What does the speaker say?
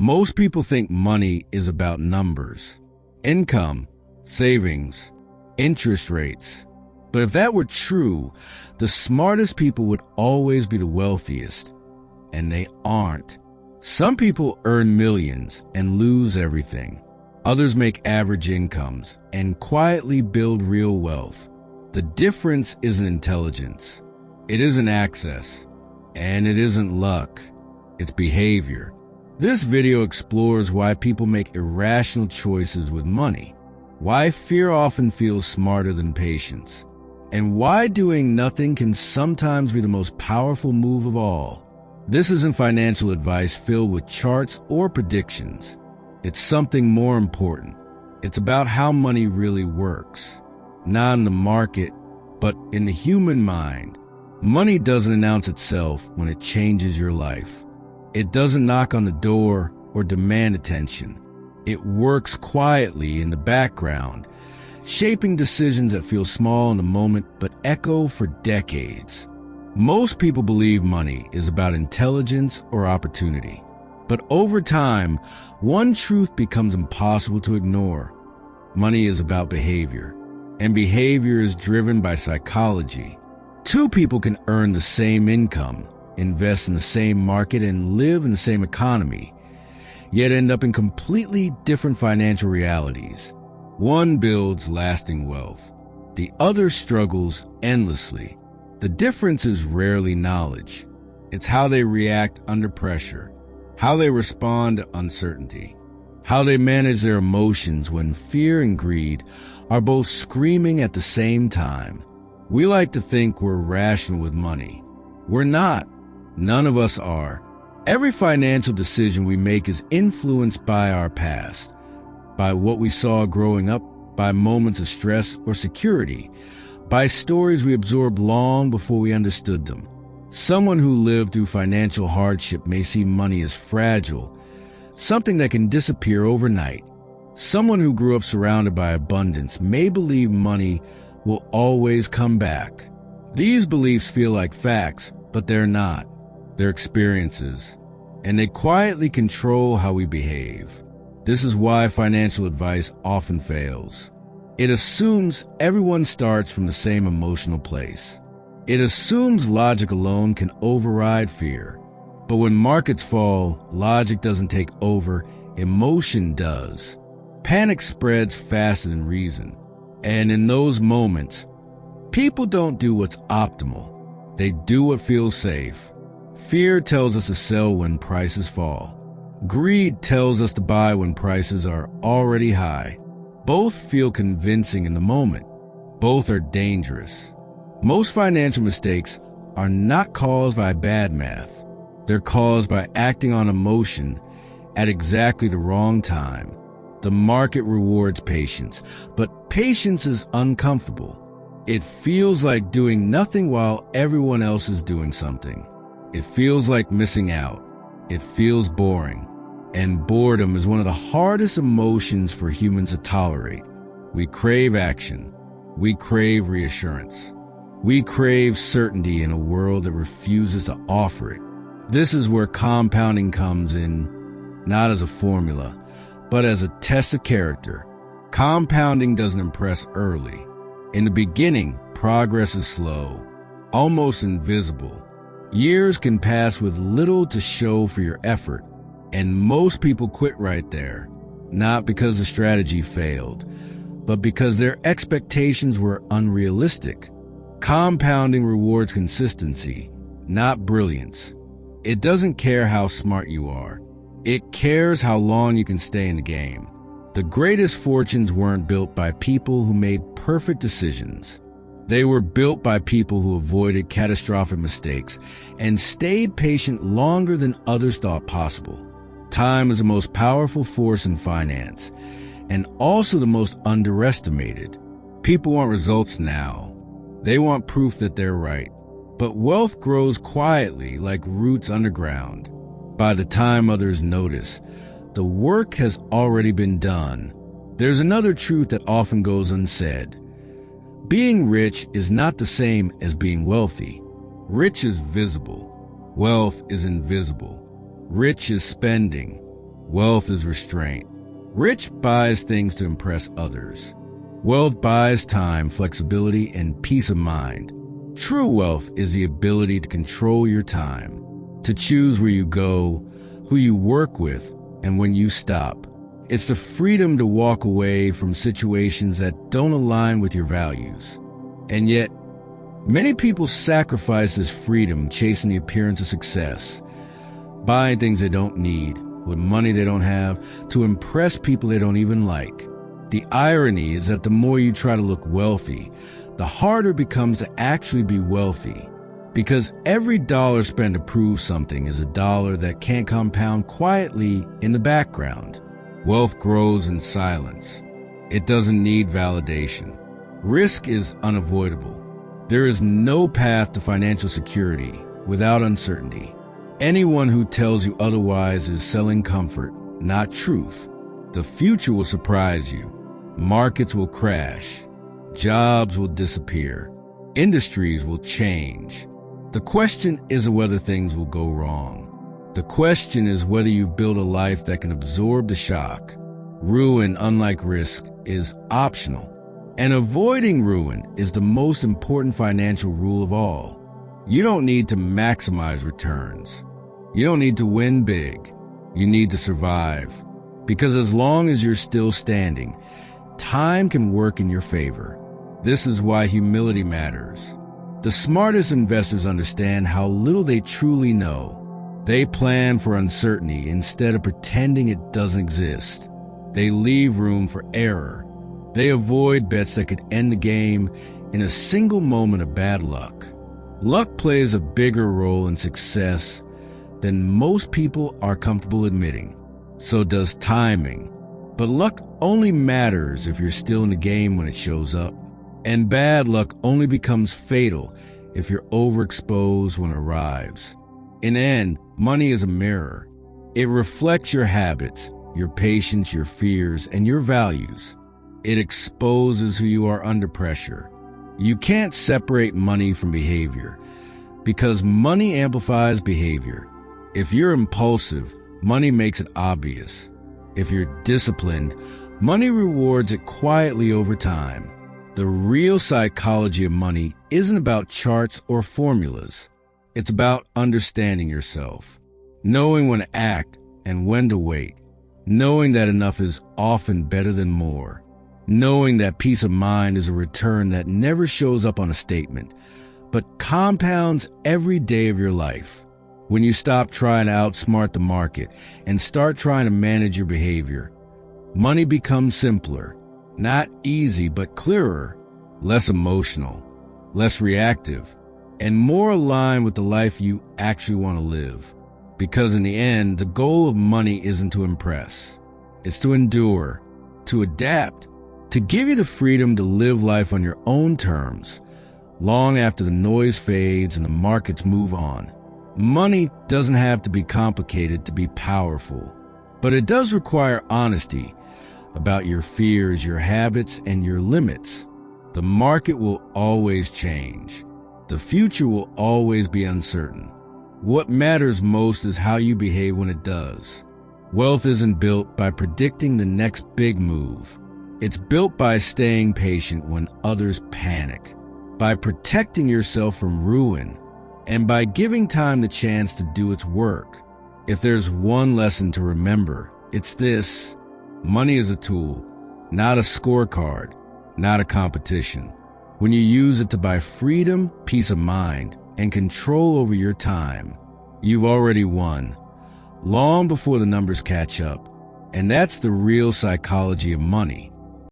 Most people think money is about numbers, income, savings, interest rates. But if that were true, the smartest people would always be the wealthiest. And they aren't. Some people earn millions and lose everything. Others make average incomes and quietly build real wealth. The difference isn't intelligence. It isn't access. And it isn't luck. It's behavior. This video explores why people make irrational choices with money, why fear often feels smarter than patience, and why doing nothing can sometimes be the most powerful move of all. This isn't financial advice filled with charts or predictions. It's something more important. It's about how money really works, not in the market, but in the human mind. Money doesn't announce itself when it changes your life. It doesn't knock on the door or demand attention. It works quietly in the background, shaping decisions that feel small in the moment but echo for decades. Most people believe money is about intelligence or opportunity. But over time, one truth becomes impossible to ignore. Money is about behavior, and behavior is driven by psychology. Two people can earn the same income, invest in the same market, and live in the same economy, yet end up in completely different financial realities. One builds lasting wealth. The other struggles endlessly. The difference is rarely knowledge. It's how they react under pressure, how they respond to uncertainty, how they manage their emotions when fear and greed are both screaming at the same time. We like to think we're rational with money. We're not. None of us are. Every financial decision we make is influenced by our past, by what we saw growing up, by moments of stress or security, by stories we absorbed long before we understood them. Someone who lived through financial hardship may see money as fragile, something that can disappear overnight. Someone who grew up surrounded by abundance may believe money will always come back. These beliefs feel like facts, but they're not. They're experiences, and they quietly control how we behave. This is why financial advice often fails. It assumes everyone starts from the same emotional place. It assumes logic alone can override fear. But when markets fall, logic doesn't take over, emotion does. Panic spreads faster than reason. And in those moments, people don't do what's optimal. They do what feels safe. Fear tells us to sell when prices fall. Greed tells us to buy when prices are already high. Both feel convincing in the moment. Both are dangerous. Most financial mistakes are not caused by bad math. They're caused by acting on emotion at exactly the wrong time. The market rewards patience, but patience is uncomfortable. It feels like doing nothing while everyone else is doing something. It feels like missing out. It feels boring. And boredom is one of the hardest emotions for humans to tolerate. We crave action. We crave reassurance. We crave certainty in a world that refuses to offer it. This is where compounding comes in, not as a formula, but as a test of character. Compounding doesn't impress early. In the beginning, progress is slow, almost invisible. Years can pass with little to show for your effort, and most people quit right there, not because the strategy failed, but because their expectations were unrealistic. Compounding rewards consistency, not brilliance. It doesn't care how smart you are. It cares how long you can stay in the game. The greatest fortunes weren't built by people who made perfect decisions. They were built by people who avoided catastrophic mistakes and stayed patient longer than others thought possible. Time is the most powerful force in finance, and also the most underestimated. People want results now. They want proof that they're right. But wealth grows quietly like roots underground. By the time others notice, the work has already been done. There's another truth that often goes unsaid. Being rich is not the same as being wealthy. Rich is visible. Wealth is invisible. Rich is spending. Wealth is restraint. Rich buys things to impress others. Wealth buys time, flexibility, and peace of mind. True wealth is the ability to control your time, to choose where you go, who you work with, and when you stop. It's the freedom to walk away from situations that don't align with your values. And yet, many people sacrifice this freedom chasing the appearance of success, buying things they don't need, with money they don't have, to impress people they don't even like. The irony is that the more you try to look wealthy, the harder it becomes to actually be wealthy. Because every dollar spent to prove something is a dollar that can't compound quietly in the background. Wealth grows in silence. It doesn't need validation. Risk is unavoidable. There is no path to financial security without uncertainty. Anyone who tells you otherwise is selling comfort, not truth. The future will surprise you. Markets will crash. Jobs will disappear. Industries will change. The question isn't whether things will go wrong. The question is whether you build a life that can absorb the shock. Ruin, unlike risk, is optional. And avoiding ruin is the most important financial rule of all. You don't need to maximize returns. You don't need to win big. You need to survive. Because as long as you're still standing, time can work in your favor. This is why humility matters. The smartest investors understand how little they truly know. They plan for uncertainty instead of pretending it doesn't exist. They leave room for error. They avoid bets that could end the game in a single moment of bad luck. Luck plays a bigger role in success than most people are comfortable admitting. So does timing. But luck only matters if you're still in the game when it shows up. And bad luck only becomes fatal if you're overexposed when it arrives. In the end, money is a mirror. It reflects your habits, your patience, your fears, and your values. It exposes who you are under pressure. You can't separate money from behavior because money amplifies behavior. If you're impulsive, money makes it obvious. If you're disciplined, money rewards it quietly over time. The real psychology of money isn't about charts or formulas. It's about understanding yourself, knowing when to act and when to wait, knowing that enough is often better than more, knowing that peace of mind is a return that never shows up on a statement, but compounds every day of your life. When you stop trying to outsmart the market and start trying to manage your behavior, money becomes simpler, not easy, but clearer, less emotional, less reactive, and more aligned with the life you actually want to live. Because in the end, the goal of money isn't to impress. It's to endure, to adapt, to give you the freedom to live life on your own terms, long after the noise fades and the markets move on. Money doesn't have to be complicated to be powerful, but it does require honesty about your fears, your habits, and your limits. The market will always change. The future will always be uncertain. What matters most is how you behave when it does. Wealth isn't built by predicting the next big move. It's built by staying patient when others panic, by protecting yourself from ruin, and by giving time the chance to do its work. If there's one lesson to remember, it's this: money is a tool, not a scorecard, not a competition. When you use it to buy freedom, peace of mind, and control over your time, you've already won, long before the numbers catch up. And that's the real psychology of money.